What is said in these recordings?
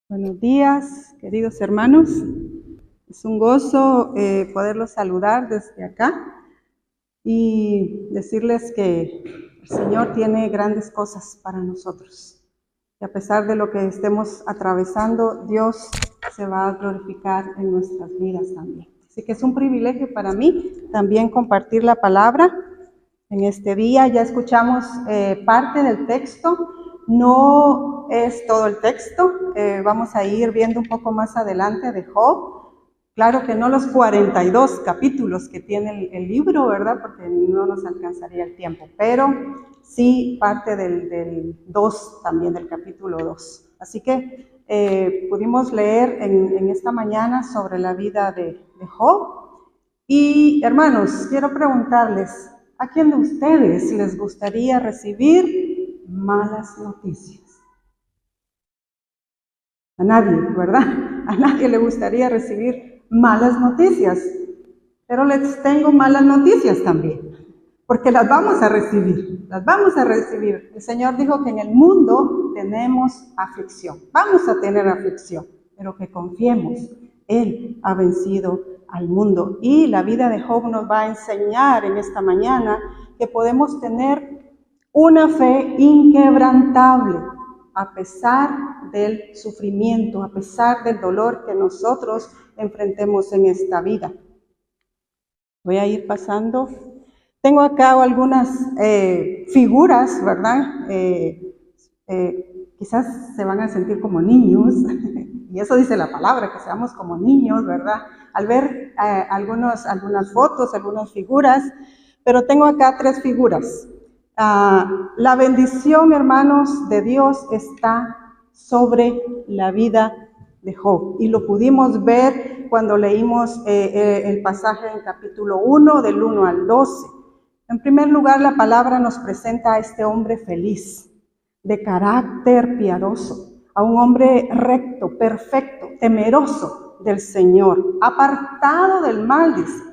Buenos días, queridos hermanos. Es un gozo poderlos saludar desde acá y decirles que el Señor tiene grandes cosas para nosotros. Y a pesar de lo que estemos atravesando, Dios se va a glorificar en nuestras vidas también. Así que es un privilegio para mí también compartir la palabra en este día. Ya escuchamos parte del texto. No es todo el texto, vamos a ir viendo un poco más adelante de Job. Claro que no los 42 capítulos que tiene el libro, ¿verdad? Porque no nos alcanzaría el tiempo, pero sí parte del 2, también del capítulo 2. Así que pudimos leer en esta mañana sobre la vida de Job. Y hermanos, quiero preguntarles, ¿a quién de ustedes les gustaría recibir malas noticias? A nadie, ¿verdad? A nadie le gustaría recibir malas noticias. Pero les tengo malas noticias también, porque las vamos a recibir, las vamos a recibir. El Señor dijo que en el mundo tenemos aflicción, vamos a tener aflicción, pero que confiemos, Él ha vencido al mundo. Y la vida de Job nos va a enseñar en esta mañana que podemos tener una fe inquebrantable a pesar del sufrimiento, a pesar del dolor que nosotros enfrentemos en esta vida. Voy a ir pasando. Tengo acá algunas figuras, ¿verdad? Quizás se van a sentir como niños, y eso dice la palabra, que seamos como niños, ¿verdad? Al ver algunas fotos, algunas figuras, pero tengo acá 3 figuras. La bendición, hermanos, de Dios está sobre la vida de Job, y lo pudimos ver cuando leímos el pasaje en capítulo 1, del 1 al 12. En primer lugar, la palabra nos presenta a este hombre feliz, de carácter piadoso, a un hombre recto, perfecto, temeroso del Señor, apartado del mal, dice.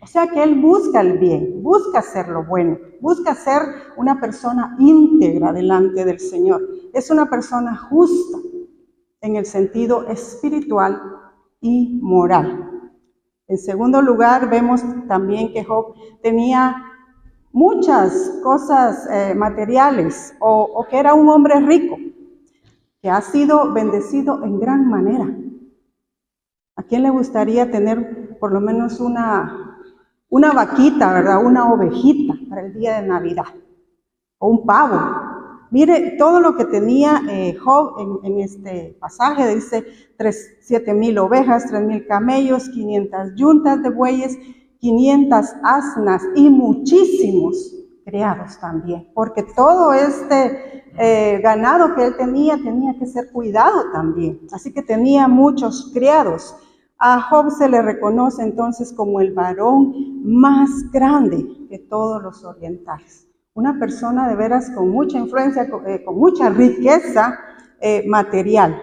O sea que él busca el bien, busca hacer lo bueno, busca ser una persona íntegra delante del Señor. Es una persona justa en el sentido espiritual y moral. En segundo lugar, vemos también que Job tenía muchas cosas materiales, o que era un hombre rico, que ha sido bendecido en gran manera. ¿A quién le gustaría tener por lo menos una vaquita, ¿verdad? Una ovejita para el día de Navidad, o un pavo? Mire todo lo que tenía Job en este pasaje. Dice 7,000 ovejas, 3,000 camellos, 500 yuntas de bueyes, 500 asnas y muchísimos criados también, porque todo este ganado que él tenía que ser cuidado también, así que tenía muchos criados. A Job se le reconoce entonces como el varón más grande de todos los orientales, una persona de veras con mucha influencia, con mucha riqueza material.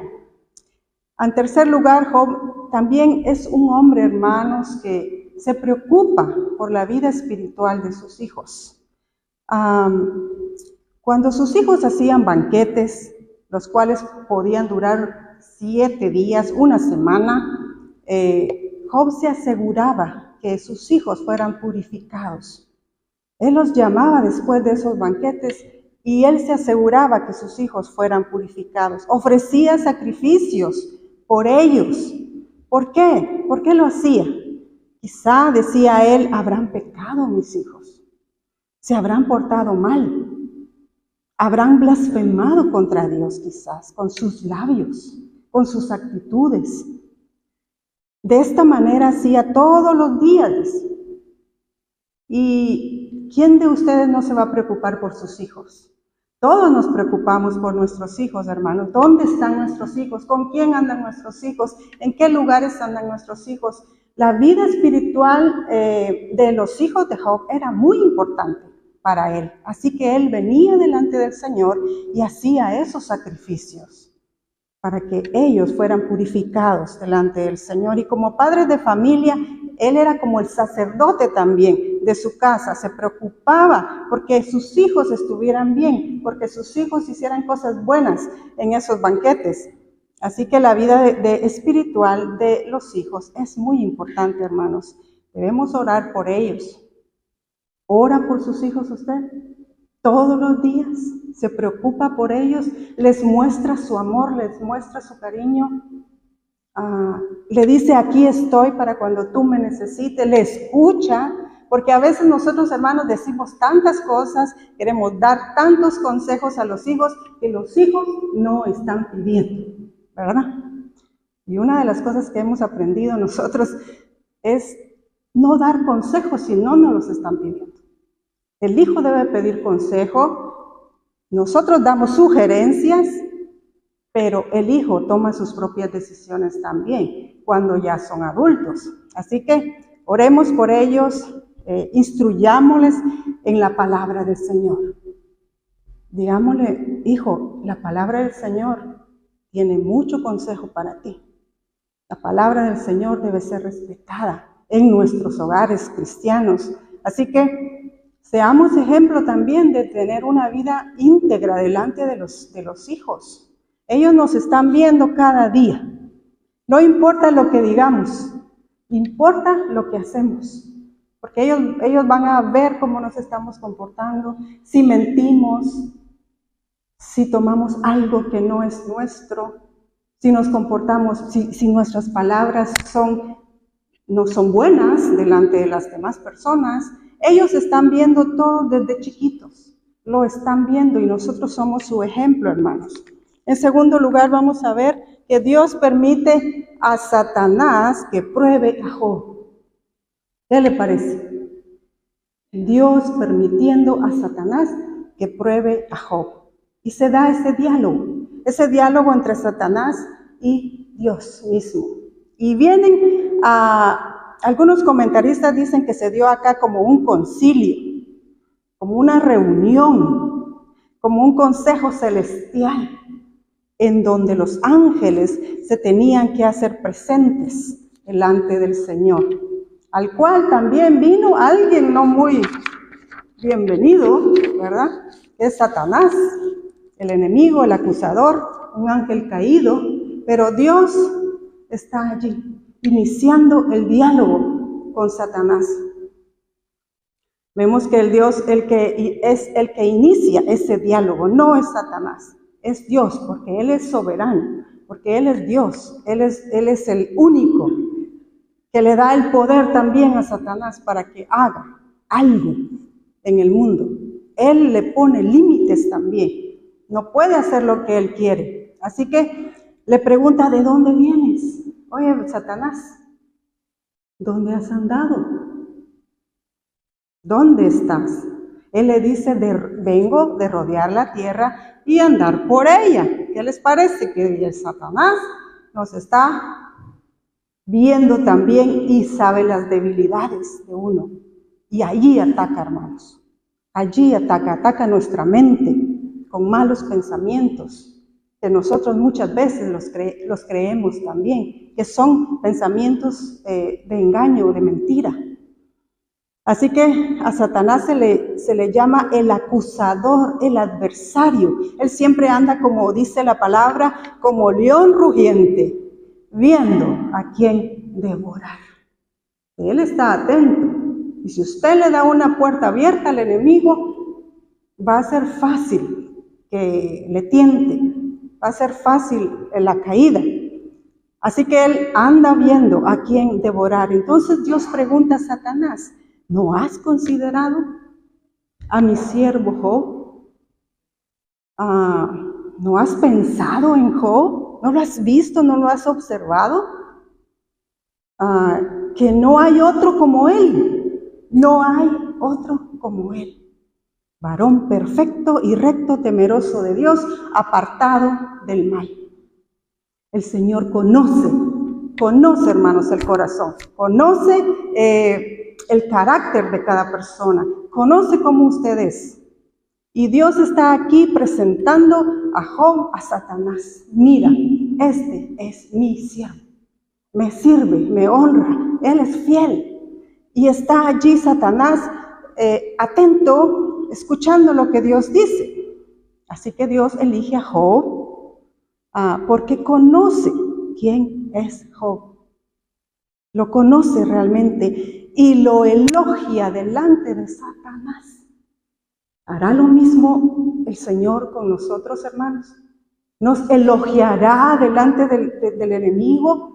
En tercer lugar, Job también es un hombre, hermanos, que se preocupa por la vida espiritual de sus hijos. Cuando sus hijos hacían banquetes, los cuales podían durar 7 días, una semana, Job se aseguraba que sus hijos fueran purificados. Él los llamaba después de esos banquetes y él se aseguraba que sus hijos fueran purificados. Ofrecía sacrificios por ellos. ¿Por qué? ¿Por qué lo hacía? Quizá, decía él, habrán pecado mis hijos, se habrán portado mal, habrán blasfemado contra Dios quizás, con sus labios, con sus actitudes. De esta manera hacía todos los días. ¿Y quién de ustedes no se va a preocupar por sus hijos? Todos nos preocupamos por nuestros hijos, hermanos. ¿Dónde están nuestros hijos? ¿Con quién andan nuestros hijos? ¿En qué lugares andan nuestros hijos? La vida espiritual de los hijos de Job era muy importante para él. Así que él venía delante del Señor y hacía esos sacrificios para que ellos fueran purificados delante del Señor. Y como padres de familia, él era como el sacerdote también de su casa, se preocupaba porque sus hijos estuvieran bien, porque sus hijos hicieran cosas buenas en esos banquetes. Así que la vida espiritual de los hijos es muy importante, hermanos. Debemos orar por ellos. ¿Ora por sus hijos usted? Todos los días se preocupa por ellos, les muestra su amor, les muestra su cariño. Le dice, aquí estoy para cuando tú me necesites, le escucha, porque a veces nosotros, hermanos, decimos tantas cosas, queremos dar tantos consejos a los hijos que los hijos no están pidiendo, ¿verdad? Y una de las cosas que hemos aprendido nosotros es no dar consejos si no nos los están pidiendo. El hijo debe pedir consejo, nosotros damos sugerencias, pero el hijo toma sus propias decisiones también cuando ya son adultos. Así que oremos por ellos, instruyámosles en la palabra del Señor. Digámosle, hijo, la palabra del Señor tiene mucho consejo para ti. La palabra del Señor debe ser respetada en nuestros hogares cristianos. Así que seamos ejemplo también de tener una vida íntegra delante de los hijos. Ellos nos están viendo cada día. No importa lo que digamos, importa lo que hacemos. Porque ellos van a ver cómo nos estamos comportando, si mentimos, si tomamos algo que no es nuestro, si nos comportamos, si nuestras palabras no son buenas delante de las demás personas. Ellos están viendo todo desde chiquitos, lo están viendo y nosotros somos su ejemplo, hermanos. En segundo lugar, vamos a ver que Dios permite a Satanás que pruebe a Job. ¿Qué le parece? Dios permitiendo a Satanás que pruebe a Job. Y se da ese diálogo entre Satanás y Dios mismo. Y vienen algunos comentaristas dicen que se dio acá como un concilio, como una reunión, como un consejo celestial, en donde los ángeles se tenían que hacer presentes delante del Señor, al cual también vino alguien no muy bienvenido, ¿verdad? Es Satanás, el enemigo, el acusador, un ángel caído, pero Dios está allí, iniciando el diálogo con Satanás. Vemos que es el que inicia ese diálogo, no es Satanás. Es Dios, porque Él es soberano, porque Él es Dios, Él es el único que le da el poder también a Satanás para que haga algo en el mundo. Él le pone límites también, no puede hacer lo que Él quiere. Así que le pregunta, ¿de dónde vienes? Oye, Satanás, ¿dónde has andado? ¿Dónde estás? Él le dice, vengo de rodear la tierra y andar por ella. ¿Qué les parece? Que el Satanás nos está viendo también y sabe las debilidades de uno. Y allí ataca, hermanos. Allí ataca nuestra mente con malos pensamientos, que nosotros muchas veces los creemos también, que son pensamientos de engaño, de mentira. Así que a Satanás se le llama el acusador, el adversario. Él siempre anda, como dice la palabra, como león rugiente, viendo a quién devorar. Él está atento. Y si usted le da una puerta abierta al enemigo, va a ser fácil que le tiente, va a ser fácil la caída. Así que él anda viendo a quién devorar. Entonces Dios pregunta a Satanás, ¿no has considerado a mi siervo Job? ¿No has pensado en Job? ¿No lo has visto? ¿No lo has observado? Que no hay otro como él. No hay otro como él. Varón perfecto y recto, temeroso de Dios, apartado del mal. El Señor conoce, hermanos, el corazón. Conoce el carácter de cada persona. Conoce cómo usted es. Y Dios está aquí presentando a Job, a Satanás. Mira, este es mi siervo. Me sirve, me honra. Él es fiel. Y está allí Satanás atento, escuchando lo que Dios dice. Así que Dios elige a Job porque conoce quién es Job. Lo conoce realmente y lo elogia delante de Satanás. ¿Hará lo mismo el Señor con nosotros, hermanos? ¿Nos elogiará delante del enemigo?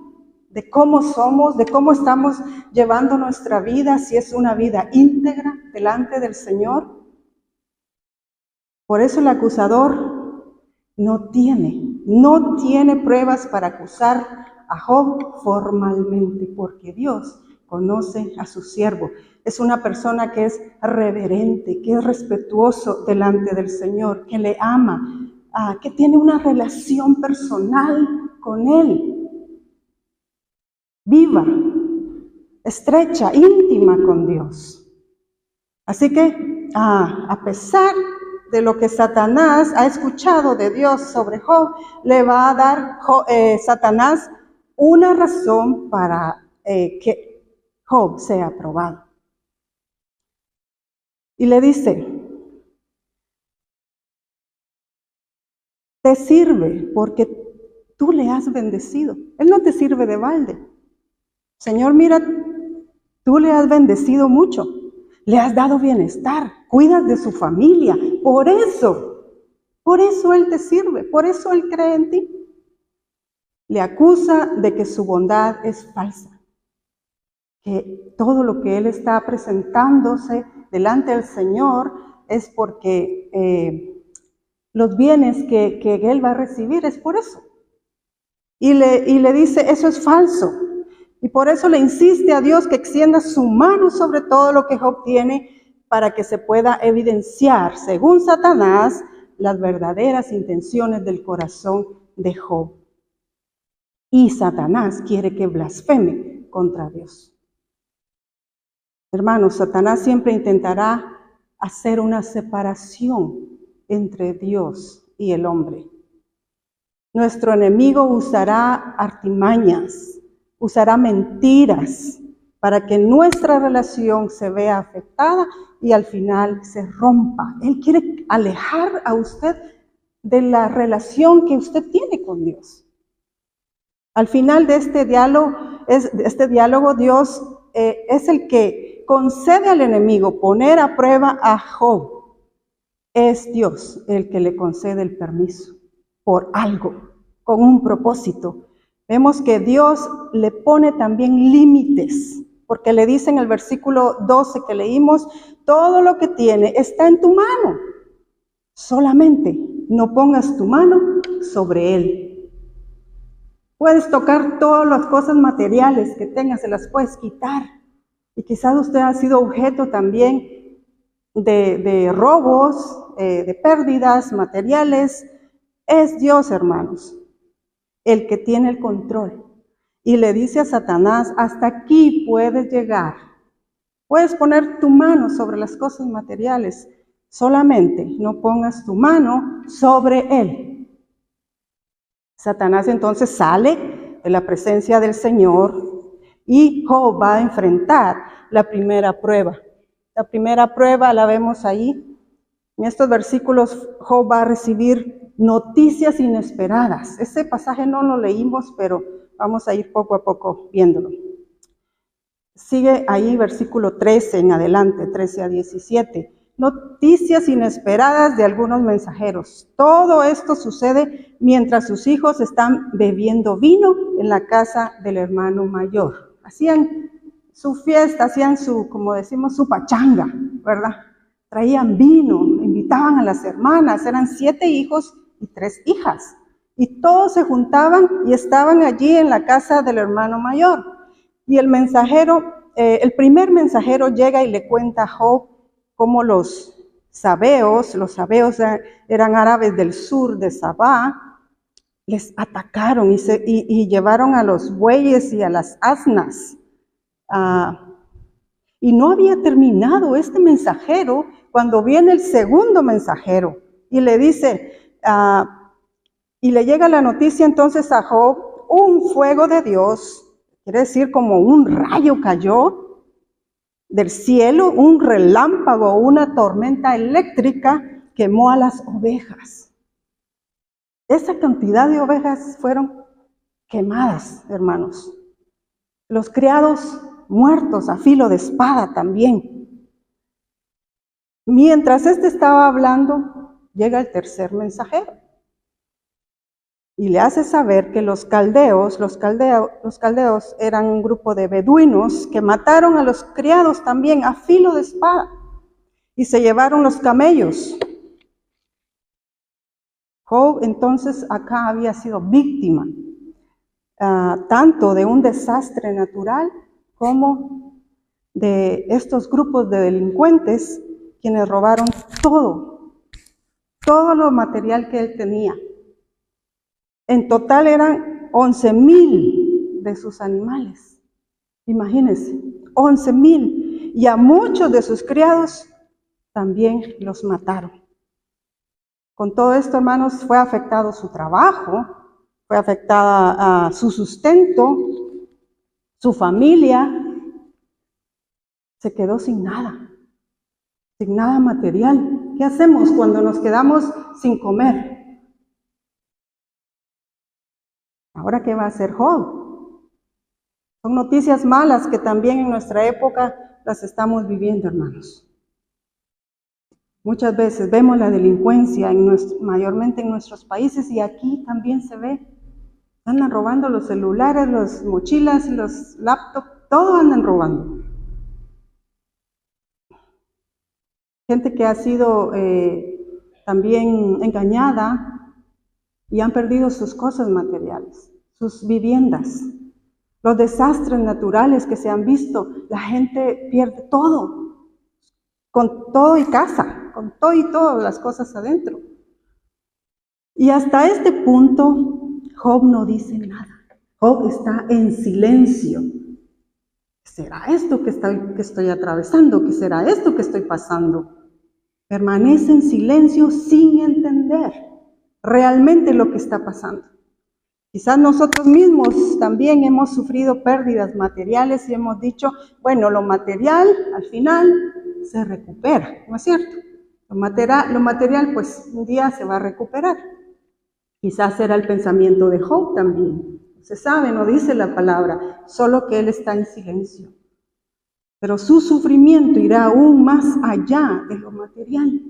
De cómo somos, de cómo estamos llevando nuestra vida, si es una vida íntegra delante del Señor. Por eso el acusador no tiene pruebas para acusar a Job formalmente, porque Dios conoce a su siervo. Es una persona que es reverente, que es respetuoso delante del Señor, que le ama, que tiene una relación personal con Él. Viva, estrecha, íntima con Dios. Así que, a pesar de lo que Satanás ha escuchado de Dios sobre Job, le va a dar Satanás una razón para que Job sea aprobado. Y le dice, te sirve porque tú le has bendecido. Él no te sirve de balde. Señor, mira, tú le has bendecido mucho, le has dado bienestar, cuidas de su familia, por eso Él te sirve, por eso Él cree en ti. Le acusa de que su bondad es falsa, que todo lo que Él está presentándose delante del Señor es porque los bienes que Él va a recibir es por eso. Y le dice, eso es falso. Y por eso le insiste a Dios que extienda su mano sobre todo lo que Job tiene para que se pueda evidenciar, según Satanás, las verdaderas intenciones del corazón de Job. Y Satanás quiere que blasfeme contra Dios. Hermanos, Satanás siempre intentará hacer una separación entre Dios y el hombre. Nuestro enemigo usará artimañas, usará mentiras para que nuestra relación se vea afectada y al final se rompa. Él quiere alejar a usted de la relación que usted tiene con Dios. Al final de este diálogo, Dios es el que concede al enemigo poner a prueba a Job. Es Dios el que le concede el permiso por algo, con un propósito. Vemos que Dios le pone también límites, porque le dice en el versículo 12 que leímos, todo lo que tiene está en tu mano, solamente no pongas tu mano sobre él. Puedes tocar todas las cosas materiales que tengas, se las puedes quitar. Y quizás usted ha sido objeto también de robos, de pérdidas materiales. Es Dios, hermanos, el que tiene el control. Y le dice a Satanás, hasta aquí puedes llegar. Puedes poner tu mano sobre las cosas materiales, solamente no pongas tu mano sobre él. Satanás entonces sale de la presencia del Señor y Job va a enfrentar la primera prueba. La primera prueba la vemos ahí. En estos versículos Job va a recibir noticias inesperadas. Ese pasaje no lo leímos, pero vamos a ir poco a poco viéndolo. Sigue ahí versículo 13 en adelante, 13 a 17. Noticias inesperadas de algunos mensajeros. Todo esto sucede mientras sus hijos están bebiendo vino en la casa del hermano mayor. Hacían su fiesta, hacían su, como decimos, su pachanga, ¿verdad? Traían vino, invitaban a las hermanas, eran 7 hijos y 3 hijas. Y todos se juntaban y estaban allí en la casa del hermano mayor. Y el mensajero, el primer mensajero llega y le cuenta a Job cómo los sabeos eran árabes del sur de Sabá, les atacaron y llevaron a los bueyes y a las asnas. Y no había terminado este mensajero cuando viene el segundo mensajero y le dice, y le llega la noticia entonces a Job, un fuego de Dios, quiere decir como un rayo cayó del cielo, un relámpago o una tormenta eléctrica quemó a las ovejas. Esa cantidad de ovejas fueron quemadas, hermanos. Los criados muertos a filo de espada también. Mientras estaba hablando, llega el tercer mensajero y le hace saber que los caldeos eran un grupo de beduinos que mataron a los criados también a filo de espada y se llevaron los camellos. Job entonces acá había sido víctima tanto de un desastre natural como de estos grupos de delincuentes quienes robaron todo lo material que él tenía. En total eran 11,000 de sus animales. Imagínense, 11,000. Y a muchos de sus criados también los mataron. Con todo esto, hermanos, fue afectado su trabajo, fue afectada su sustento, su familia. Se quedó sin nada material. ¿Qué hacemos cuando nos quedamos sin comer? ¿Ahora qué va a hacer Job? Son noticias malas que también en nuestra época las estamos viviendo, hermanos. Muchas veces vemos la delincuencia mayormente en nuestros países y aquí también se ve. Andan robando los celulares, las mochilas, los laptops, todo andan robando. Gente que ha sido también engañada y han perdido sus cosas materiales, sus viviendas, los desastres naturales que se han visto. La gente pierde todo, con todo y casa, con todo y todas las cosas adentro. Y hasta este punto, Job no dice nada. Job está en silencio. ¿Qué será esto que estoy atravesando? ¿Qué será esto que estoy pasando? Permanece en silencio sin entender realmente lo que está pasando. Quizás nosotros mismos también hemos sufrido pérdidas materiales y hemos dicho, bueno, lo material al final se recupera, ¿no es cierto? Lo material pues un día se va a recuperar. Quizás era el pensamiento de Job también. Se sabe, no dice la palabra, solo que él está en silencio. Pero su sufrimiento irá aún más allá de lo material.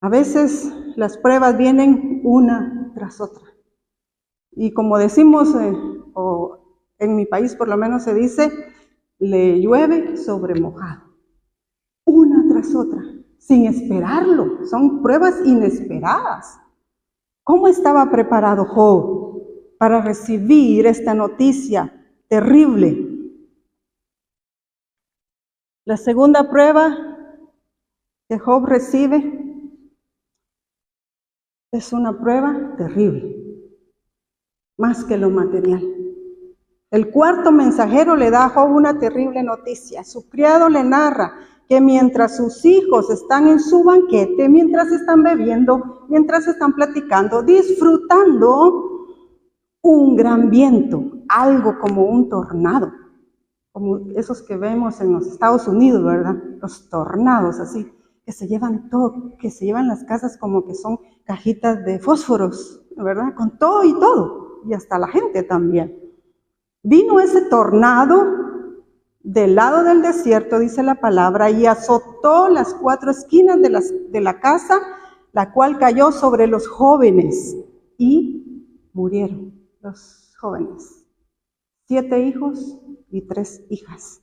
A veces las pruebas vienen una tras otra. Y como decimos, o en mi país por lo menos se dice, le llueve sobre mojado. Una tras otra, sin esperarlo. Son pruebas inesperadas. ¿Cómo estaba preparado Job para recibir esta noticia terrible? La segunda prueba que Job recibe es una prueba terrible, más que lo material. El cuarto mensajero le da a Job una terrible noticia. Su criado le narra que mientras sus hijos están en su banquete, mientras están bebiendo, mientras están platicando, disfrutando, un gran viento, algo como un tornado, como esos que vemos en los Estados Unidos, ¿verdad? Los tornados así, que se llevan todo, que se llevan las casas como que son cajitas de fósforos, ¿verdad? Con todo y hasta la gente también. Vino ese tornado del lado del desierto, dice la palabra, y azotó las 4 esquinas de la casa, la cual cayó sobre los jóvenes y murieron los jóvenes. 7 hijos y 3 hijas.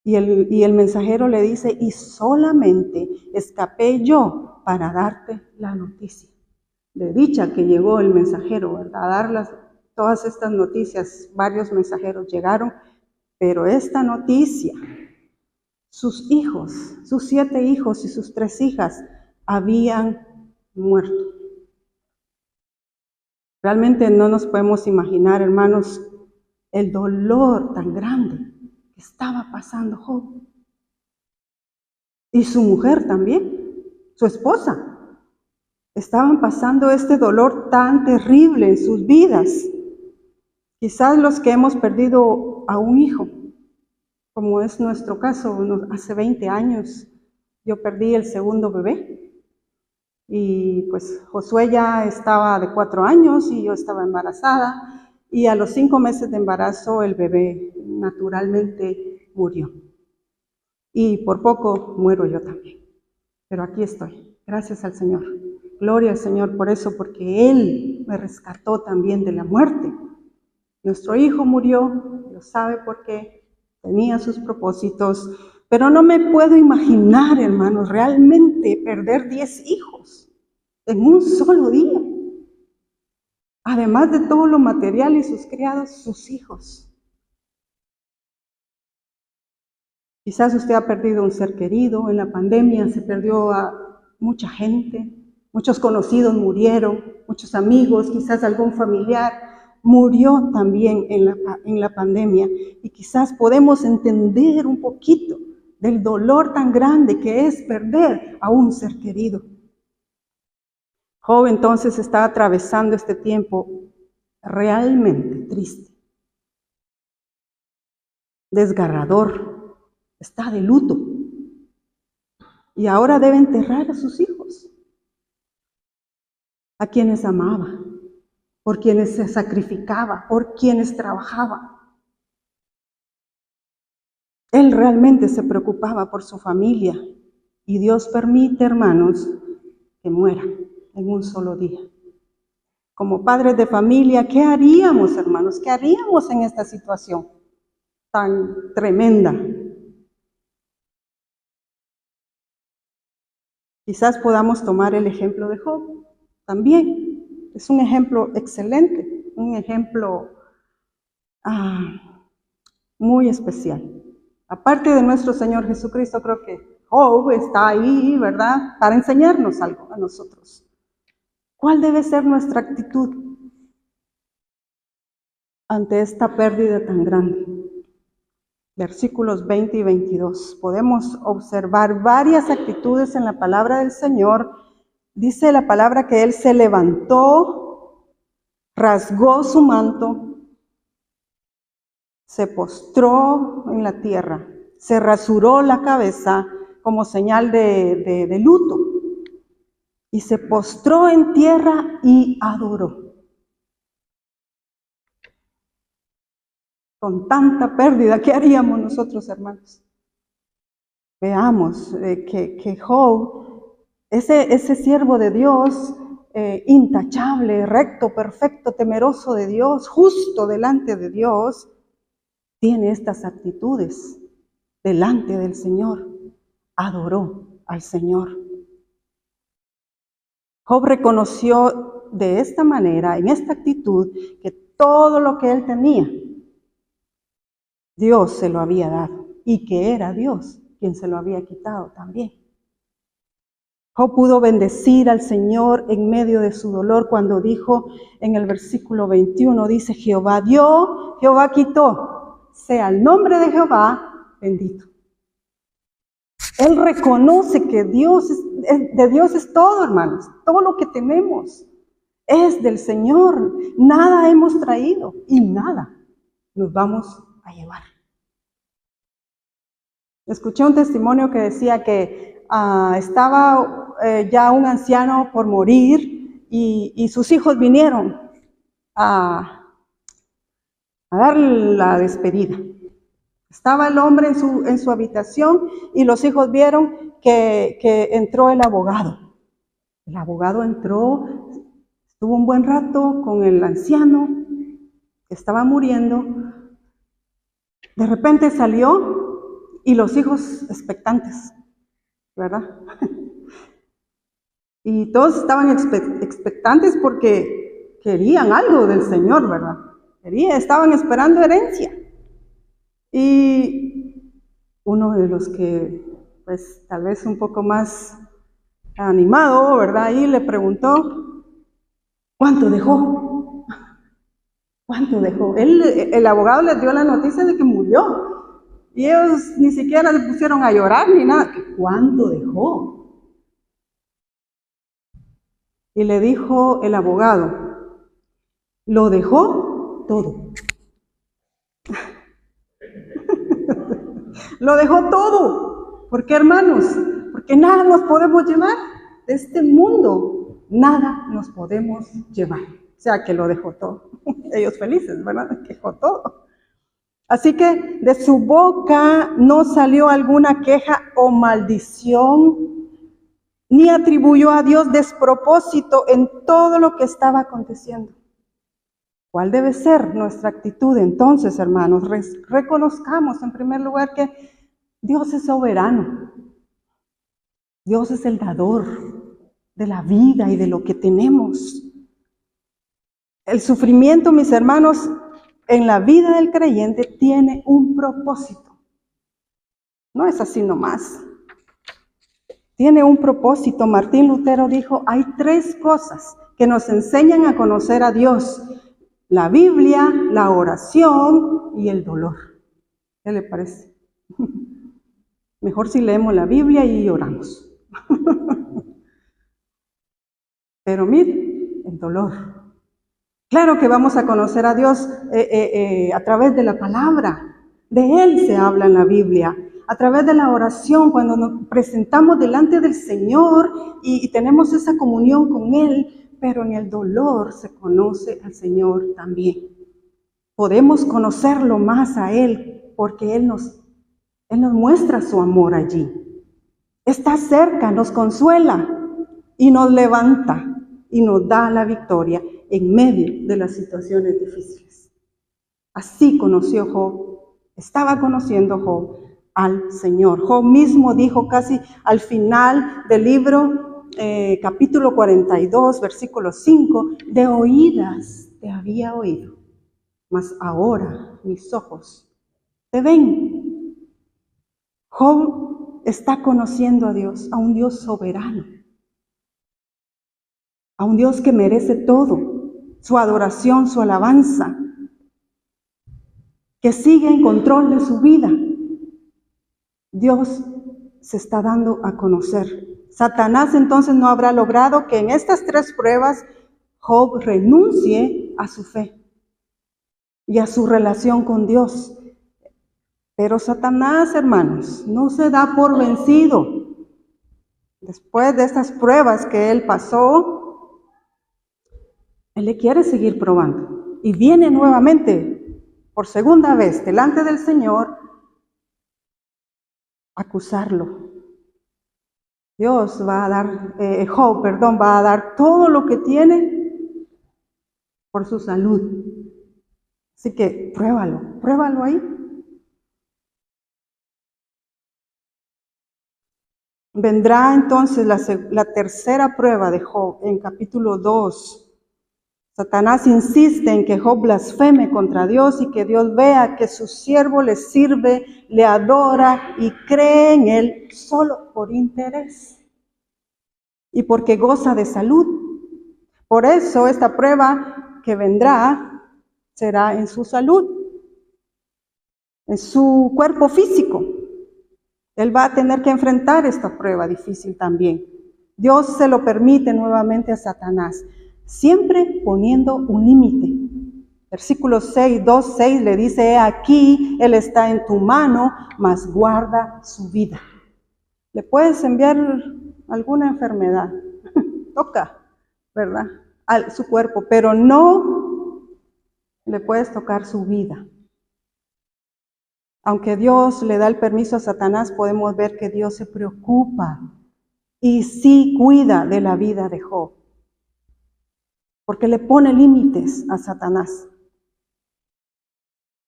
Y el mensajero le dice, y solamente escapé yo para darte la noticia. De dicha que llegó el mensajero, ¿verdad? A dar todas estas noticias. Varios mensajeros llegaron, pero esta noticia, sus hijos, sus 7 hijos y sus 3 hijas habían muerto. Realmente no nos podemos imaginar, hermanos, el dolor tan grande que estaba pasando Job. Y su mujer también, su esposa. Estaban pasando este dolor tan terrible en sus vidas. Quizás los que hemos perdido a un hijo, como es nuestro caso, hace 20 años yo perdí el segundo bebé y pues Josué ya estaba de 4 años y yo estaba embarazada y a los 5 meses de embarazo el bebé naturalmente murió y por poco muero yo también, pero aquí estoy, gracias al Señor, gloria al Señor por eso, porque Él me rescató también de la muerte. Nuestro hijo murió, lo sabe por qué, tenía sus propósitos, pero no me puedo imaginar, hermanos, realmente perder 10 hijos en un solo día. Además de todo lo material y sus criados, sus hijos. Quizás usted ha perdido un ser querido, en la pandemia se perdió a mucha gente, muchos conocidos murieron, muchos amigos, quizás algún familiar murió también en la pandemia y quizás podemos entender un poquito del dolor tan grande que es perder a un ser querido. Job entonces está atravesando este tiempo realmente triste, desgarrador, está de luto y ahora debe enterrar a sus hijos, a quienes amaba, por quienes se sacrificaba, por quienes trabajaba. Él realmente se preocupaba por su familia y Dios permite, hermanos, que mueran en un solo día. Como padres de familia, ¿qué haríamos, hermanos? ¿Qué haríamos en esta situación tan tremenda? Quizás podamos tomar el ejemplo de Job también. Es un ejemplo excelente, un ejemplo muy especial. Aparte de nuestro Señor Jesucristo, creo que Job está ahí, ¿verdad?, para enseñarnos algo a nosotros. ¿Cuál debe ser nuestra actitud ante esta pérdida tan grande? Versículos 20 y 22. Podemos observar varias actitudes en la palabra del Señor. Dice la palabra que Él se levantó, rasgó su manto, se postró en la tierra, se rasuró la cabeza como señal de luto y se postró en tierra y adoró. Con tanta pérdida, ¿qué haríamos nosotros, hermanos? Veamos que Job, ese siervo de Dios, intachable, recto, perfecto, temeroso de Dios, justo delante de Dios, tiene estas actitudes delante del Señor. Adoró al Señor. Job reconoció de esta manera, en esta actitud, que todo lo que él tenía, Dios se lo había dado y que era Dios quien se lo había quitado también. Job pudo bendecir al Señor en medio de su dolor cuando dijo en el versículo 21, dice: Jehová dio, Jehová quitó, sea el nombre de Jehová bendito. Él reconoce que de Dios es todo, hermanos, todo lo que tenemos es del Señor, nada hemos traído y nada nos vamos a llevar. Escuché un testimonio que decía que estaba ya un anciano por morir y sus hijos vinieron a darle la despedida. Estaba el hombre en su habitación y los hijos vieron que entró el abogado. El abogado entró, estuvo un buen rato con el anciano que estaba muriendo. De repente salió y los hijos expectantes, ¿verdad? Y todos estaban expectantes porque querían algo del Señor, ¿verdad? Estaban esperando herencia. Y uno de los que, pues, tal vez un poco más animado, ¿verdad? Ahí le preguntó, ¿cuánto dejó? ¿Cuánto dejó? El abogado les dio la noticia de que murió. Y ellos ni siquiera se pusieron a llorar ni nada. ¿Cuánto dejó? Y le dijo el abogado, lo dejó todo. Lo dejó todo. ¿Por qué, hermanos? Porque nada nos podemos llevar de este mundo. Nada nos podemos llevar. O sea, que lo dejó todo. Ellos felices, ¿verdad? Dejó todo. Así que de su boca no salió alguna queja o maldición, ni atribuyó a Dios despropósito en todo lo que estaba aconteciendo. ¿Cuál debe ser nuestra actitud entonces, hermanos? Reconozcamos en primer lugar que Dios es soberano. Dios es el dador de la vida y de lo que tenemos. El sufrimiento, mis hermanos, en la vida del creyente tiene un propósito. No es así nomás. Tiene un propósito. Martín Lutero dijo, hay 3 cosas que nos enseñan a conocer a Dios: la Biblia, la oración y el dolor. ¿Qué le parece? Mejor si leemos la Biblia y oramos. Pero mire, el dolor. Claro que vamos a conocer a Dios a través de la palabra. De Él se habla en la Biblia. A través de la oración, cuando nos presentamos delante del Señor y tenemos esa comunión con Él, pero en el dolor se conoce al Señor también. Podemos conocerlo más a Él porque Él nos muestra su amor allí. Está cerca, nos consuela y nos levanta y nos da la victoria en medio de las situaciones difíciles. Así conoció Job, estaba conociendo Job al Señor. Job mismo dijo casi al final del libro, capítulo 42, versículo 5, de oídas te había oído, mas ahora mis ojos te ven. Job está conociendo a Dios, a un Dios soberano, a un Dios que merece todo, su adoración, su alabanza, que sigue en control de su vida. Dios se está dando a conocer. Satanás entonces no habrá logrado que en estas 3 pruebas Job renuncie a su fe y a su relación con Dios. Pero Satanás, hermanos, no se da por vencido. Después de estas pruebas que él pasó, él le quiere seguir probando. Y viene nuevamente, por segunda vez, delante del Señor, a acusarlo. Dios va a dar, Job, va a dar todo lo que tiene por su salud. Así que pruébalo ahí. Vendrá entonces la tercera prueba de Job en capítulo 2. Satanás insiste en que Job blasfeme contra Dios y que Dios vea que su siervo le sirve, le adora y cree en él solo por interés y porque goza de salud. Por eso esta prueba que vendrá será en su salud, en su cuerpo físico. Él va a tener que enfrentar esta prueba difícil también. Dios se lo permite nuevamente a Satanás, siempre poniendo un límite. Versículo 6, 2:6 le dice, he aquí, Él está en tu mano, mas guarda su vida. Le puedes enviar alguna enfermedad, toca, ¿verdad? A su cuerpo, pero no le puedes tocar su vida. Aunque Dios le da el permiso a Satanás, podemos ver que Dios se preocupa y sí cuida de la vida de Job, porque le pone límites a Satanás.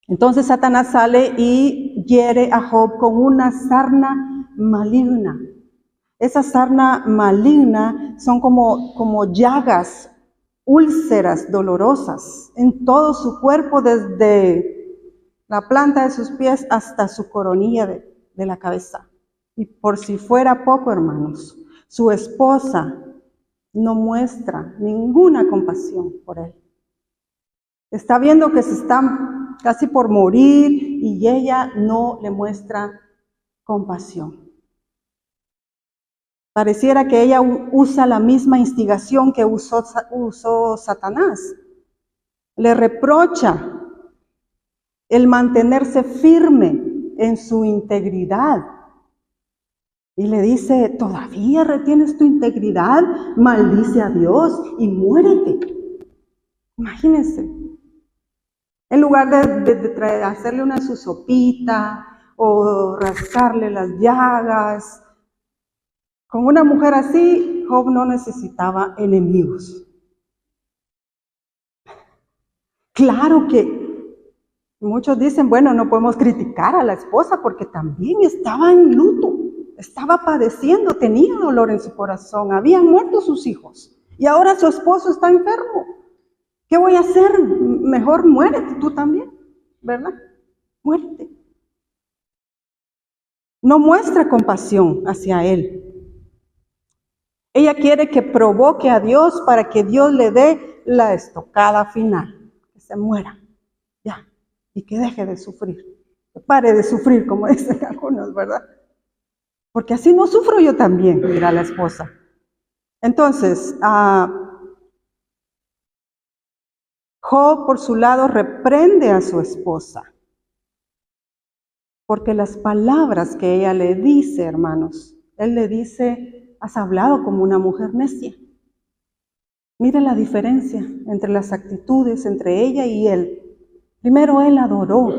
Entonces Satanás sale y hiere a Job con una sarna maligna. Esa sarna maligna son como llagas, úlceras dolorosas en todo su cuerpo, desde la planta de sus pies hasta su coronilla de la cabeza. Y por si fuera poco, hermanos, su esposa no muestra ninguna compasión por él. Está viendo que se está casi por morir y ella no le muestra compasión. Pareciera que ella usa la misma instigación que usó Satanás. Le reprocha el mantenerse firme en su integridad. Y le dice, ¿todavía retienes tu integridad? Maldice a Dios y muérete. Imagínense. En lugar de hacerle una su sopita o rascarle las llagas, con una mujer así, Job no necesitaba enemigos. Claro que muchos dicen, bueno, no podemos criticar a la esposa porque también estaba en luto, estaba padeciendo, tenía dolor en su corazón, habían muerto sus hijos y ahora su esposo está enfermo. ¿Qué voy a hacer? Mejor muérete tú también, ¿verdad? Muérete. No muestra compasión hacia él. Ella quiere que provoque a Dios para que Dios le dé la estocada final, que se muera, ya, y que deje de sufrir, que pare de sufrir, como dicen algunos, ¿verdad? Porque así no sufro yo también, dirá la esposa. Entonces, Job, por su lado, reprende a su esposa, porque las palabras que ella le dice, hermanos, él le dice, has hablado como una mujer necia. Mira la diferencia entre las actitudes, entre ella y él. Primero, él adoró.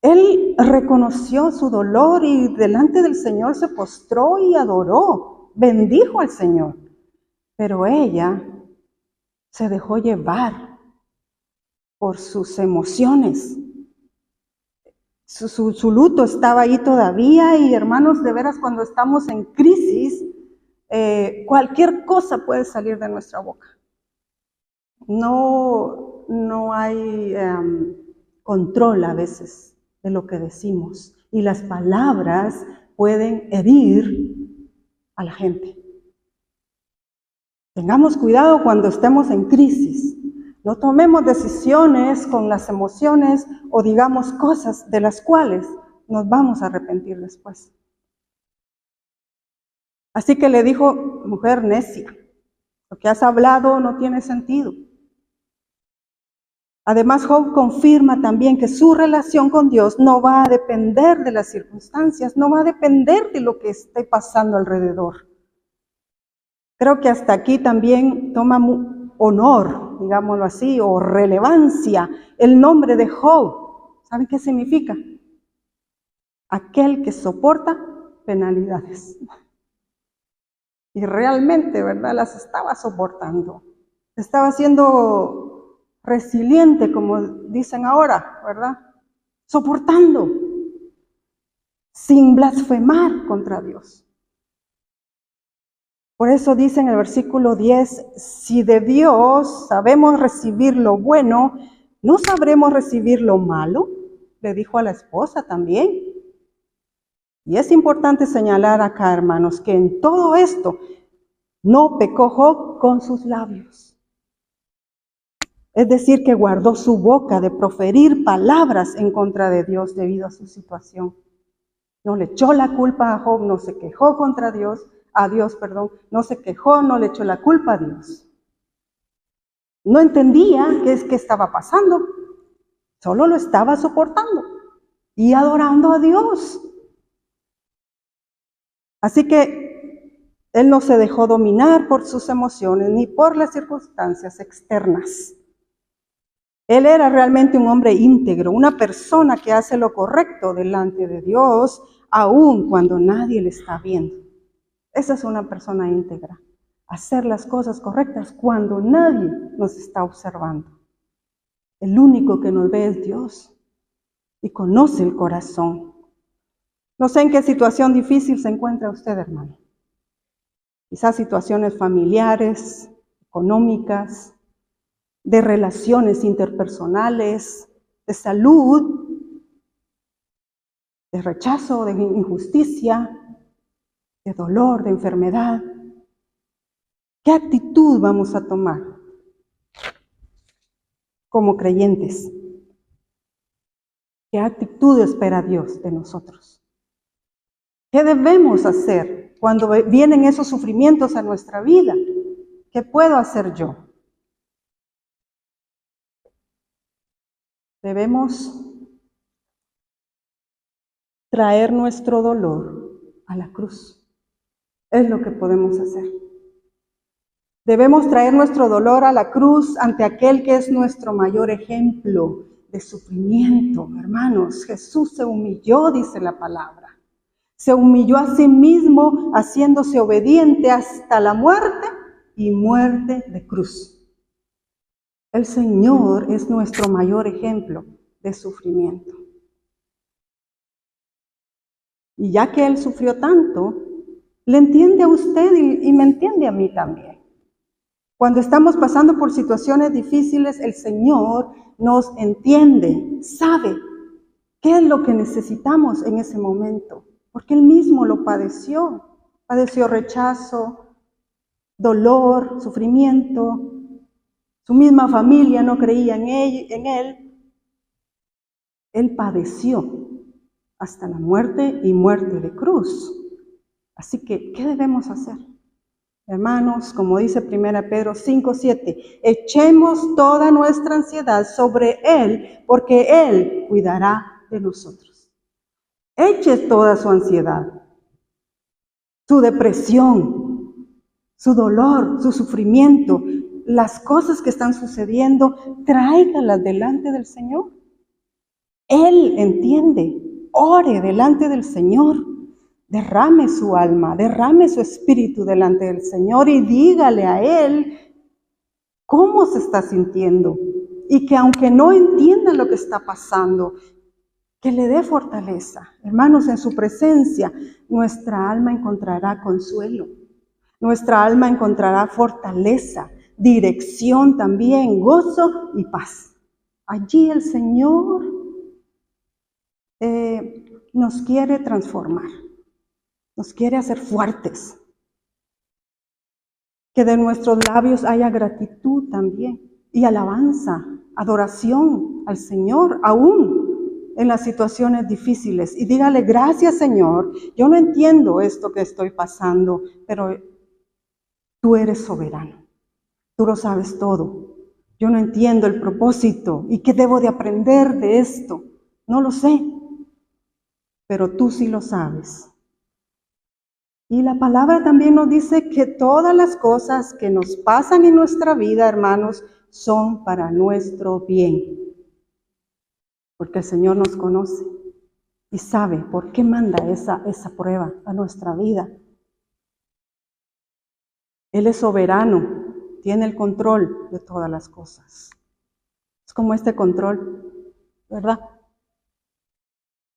Él reconoció su dolor y delante del Señor se postró y adoró, bendijo al Señor. Pero ella se dejó llevar por sus emociones. Su luto estaba ahí todavía y hermanos, de veras cuando estamos en crisis, cualquier cosa puede salir de nuestra boca. No hay control a veces de lo que decimos y las palabras pueden herir a la gente. Tengamos cuidado cuando estemos en crisis. No tomemos decisiones con las emociones o digamos cosas de las cuales nos vamos a arrepentir después. Así que le dijo, mujer necia, lo que has hablado no tiene sentido. Además, Job confirma también que su relación con Dios no va a depender de las circunstancias, no va a depender de lo que esté pasando alrededor. Creo que hasta aquí también toma honor, digámoslo así, o relevancia el nombre de Job. ¿Saben qué significa? Aquel que soporta penalidades. Y realmente, ¿verdad? Las estaba soportando. Estaba siendo resiliente, como dicen ahora, ¿verdad? Soportando, sin blasfemar contra Dios. Por eso dice en el versículo 10, si de Dios sabemos recibir lo bueno, ¿no sabremos recibir lo malo? Le dijo a la esposa también. Y es importante señalar acá, hermanos, que en todo esto no pecó Job con sus labios. Es decir, que guardó su boca de proferir palabras en contra de Dios debido a su situación. No le echó la culpa a Job, no se quejó contra Dios, no se quejó, no le echó la culpa a Dios. No entendía qué estaba pasando, solo lo estaba soportando y adorando a Dios. Así que él no se dejó dominar por sus emociones ni por las circunstancias externas. Él era realmente un hombre íntegro, una persona que hace lo correcto delante de Dios, aun cuando nadie le está viendo. Esa es una persona íntegra, hacer las cosas correctas cuando nadie nos está observando. El único que nos ve es Dios y conoce el corazón. No sé en qué situación difícil se encuentra usted, hermano. Quizás situaciones familiares, económicas, de relaciones interpersonales, de salud, de rechazo, de injusticia, de dolor, de enfermedad. ¿Qué actitud vamos a tomar como creyentes? ¿Qué actitud espera Dios de nosotros? ¿Qué debemos hacer cuando vienen esos sufrimientos a nuestra vida? ¿Qué puedo hacer yo? Debemos traer nuestro dolor a la cruz. Es lo que podemos hacer. Debemos traer nuestro dolor a la cruz ante aquel que es nuestro mayor ejemplo de sufrimiento. Hermanos, Jesús se humilló, dice la palabra. Se humilló a sí mismo, haciéndose obediente hasta la muerte y muerte de cruz. El Señor es nuestro mayor ejemplo de sufrimiento. Y ya que Él sufrió tanto, le entiende a usted y me entiende a mí también. Cuando estamos pasando por situaciones difíciles, el Señor nos entiende, sabe qué es lo que necesitamos en ese momento, porque Él mismo lo padeció. Padeció rechazo, dolor, sufrimiento. Su misma familia no creía en Él. Él padeció hasta la muerte y muerte de cruz. Así que, ¿qué debemos hacer? Hermanos, como dice 1 Pedro 5:7, echemos toda nuestra ansiedad sobre Él, porque Él cuidará de nosotros. Eche toda su ansiedad, su depresión, su dolor, su sufrimiento, las cosas que están sucediendo, tráigalas delante del Señor. Él entiende, ore delante del Señor. Derrame su alma, derrame su espíritu delante del Señor y dígale a Él cómo se está sintiendo. Y que aunque no entienda lo que está pasando, que le dé fortaleza. Hermanos, en su presencia, nuestra alma encontrará consuelo. Nuestra alma encontrará fortaleza, dirección también, gozo y paz. Allí el Señor nos quiere transformar. Nos quiere hacer fuertes. Que de nuestros labios haya gratitud también y alabanza, adoración al Señor, aún en las situaciones difíciles. Y dígale, gracias Señor, yo no entiendo esto que estoy pasando, pero tú eres soberano. Tú lo sabes todo. Yo no entiendo el propósito y qué debo de aprender de esto. No lo sé, pero tú sí lo sabes. Y la palabra también nos dice que todas las cosas que nos pasan en nuestra vida, hermanos, son para nuestro bien. Porque el Señor nos conoce y sabe por qué manda esa prueba a nuestra vida. Él es soberano, tiene el control de todas las cosas. Es como este control, ¿verdad?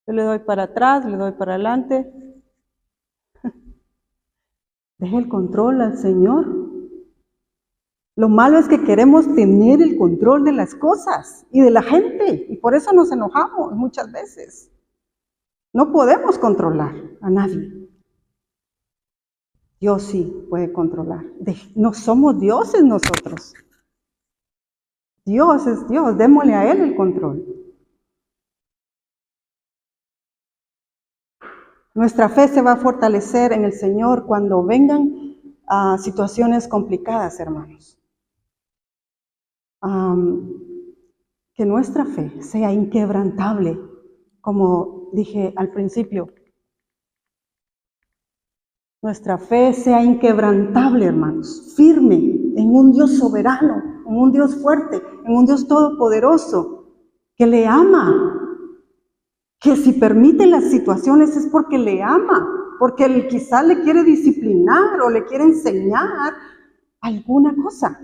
Yo le doy para atrás, le doy para adelante. Deje el control al Señor. Lo malo es que queremos tener el control de las cosas y de la gente. Y por eso nos enojamos muchas veces. No podemos controlar a nadie. Dios sí puede controlar. No somos dioses nosotros. Dios es Dios. Démosle a Él el control. Nuestra fe se va a fortalecer en el Señor cuando vengan situaciones complicadas, hermanos. Que nuestra fe sea inquebrantable, como dije al principio. Nuestra fe sea inquebrantable, hermanos, firme en un Dios soberano, en un Dios fuerte, en un Dios todopoderoso, que le ama. Que si permite las situaciones es porque le ama, porque él quizás le quiere disciplinar o le quiere enseñar alguna cosa.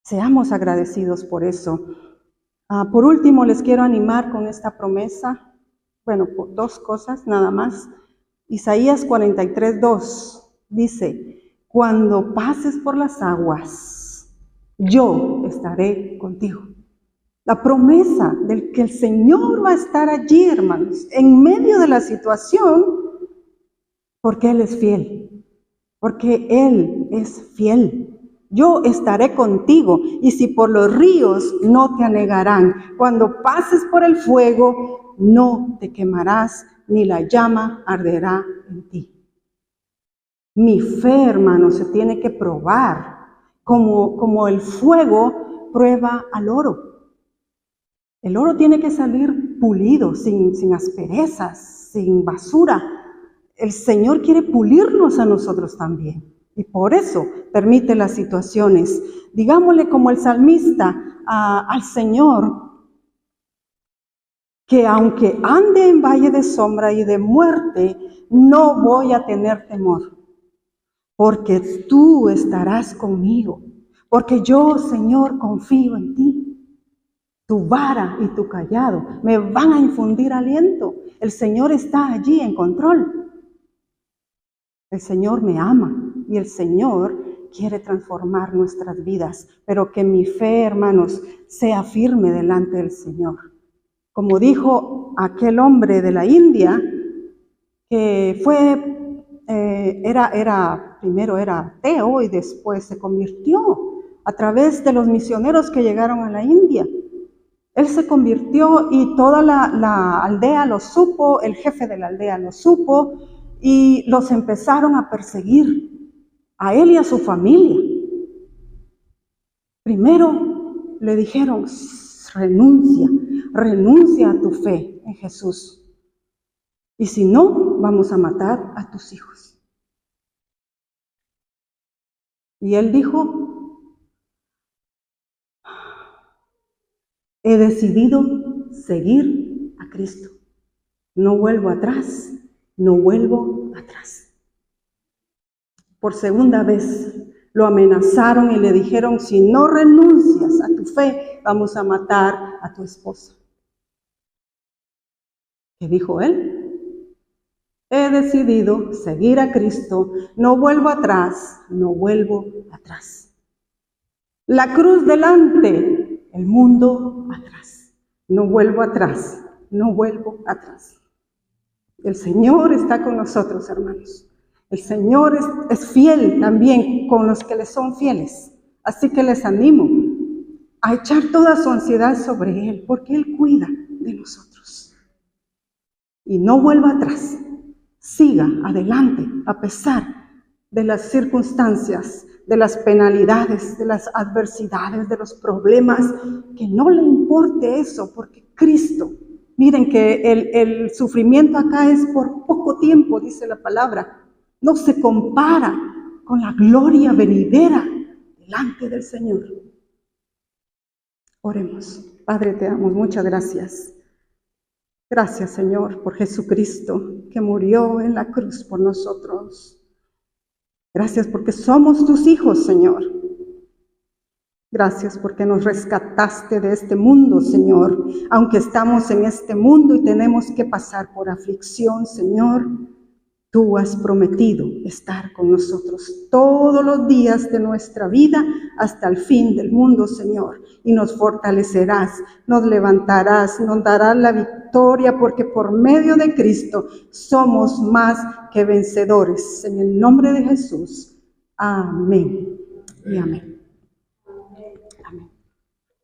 Seamos agradecidos por eso. Por último, les quiero animar con esta promesa. Bueno, por dos cosas nada más. Isaías 43:2 dice, cuando pases por las aguas, yo estaré contigo. La promesa del que el Señor va a estar allí, hermanos, en medio de la situación, porque Él es fiel, porque Él es fiel. Yo estaré contigo, y si por los ríos no te anegarán, cuando pases por el fuego, no te quemarás, ni la llama arderá en ti. Mi fe, hermanos, se tiene que probar, como el fuego prueba al oro. El oro tiene que salir pulido, sin asperezas, sin basura. El Señor quiere pulirnos a nosotros también. Y por eso permite las situaciones. Digámosle como el salmista al Señor, que aunque ande en valle de sombra y de muerte, no voy a tener temor, porque tú estarás conmigo, porque yo, Señor, confío en ti. Tu vara y tu callado me van a infundir aliento. El Señor está allí en control. El Señor me ama y el Señor quiere transformar nuestras vidas, pero que mi fe, hermanos, sea firme delante del Señor. Como dijo aquel hombre de la India, que primero era ateo y después se convirtió a través de los misioneros que llegaron a la India. Él se convirtió y toda la aldea lo supo, el jefe de la aldea lo supo y los empezaron a perseguir, a él y a su familia. Primero le dijeron, renuncia a tu fe en Jesús. Y si no, vamos a matar a tus hijos. Y él dijo, he decidido seguir a Cristo. No vuelvo atrás, no vuelvo atrás. Por segunda vez lo amenazaron y le dijeron, si no renuncias a tu fe, vamos a matar a tu esposa. ¿Qué dijo él? He decidido seguir a Cristo, no vuelvo atrás, no vuelvo atrás. La cruz delante, el mundo atrás. No vuelvo atrás, no vuelvo atrás. El Señor está con nosotros, hermanos. El Señor es fiel también con los que le son fieles. Así que les animo a echar toda su ansiedad sobre Él, porque Él cuida de nosotros. Y no vuelva atrás. Siga adelante a pesar de las circunstancias, de las penalidades, de las adversidades, de los problemas. Que no le importe eso, porque Cristo, miren que el sufrimiento acá es por poco tiempo, dice la palabra. No se compara con la gloria venidera delante del Señor. Oremos. Padre, te damos muchas gracias. Gracias, Señor, por Jesucristo, que murió en la cruz por nosotros. Gracias porque somos tus hijos, Señor. Gracias porque nos rescataste de este mundo, Señor. Aunque estamos en este mundo y tenemos que pasar por aflicción, Señor, tú has prometido estar con nosotros todos los días de nuestra vida hasta el fin del mundo, Señor. Y nos fortalecerás, nos levantarás, nos darás la victoria, porque por medio de Cristo somos más que vencedores. En el nombre de Jesús. Amén. Y amén. Amén.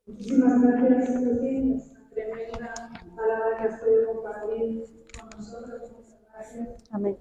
Muchísimas gracias, Lucy. Tremenda palabra que has podido compartir con nosotros. Muchas gracias. Amén.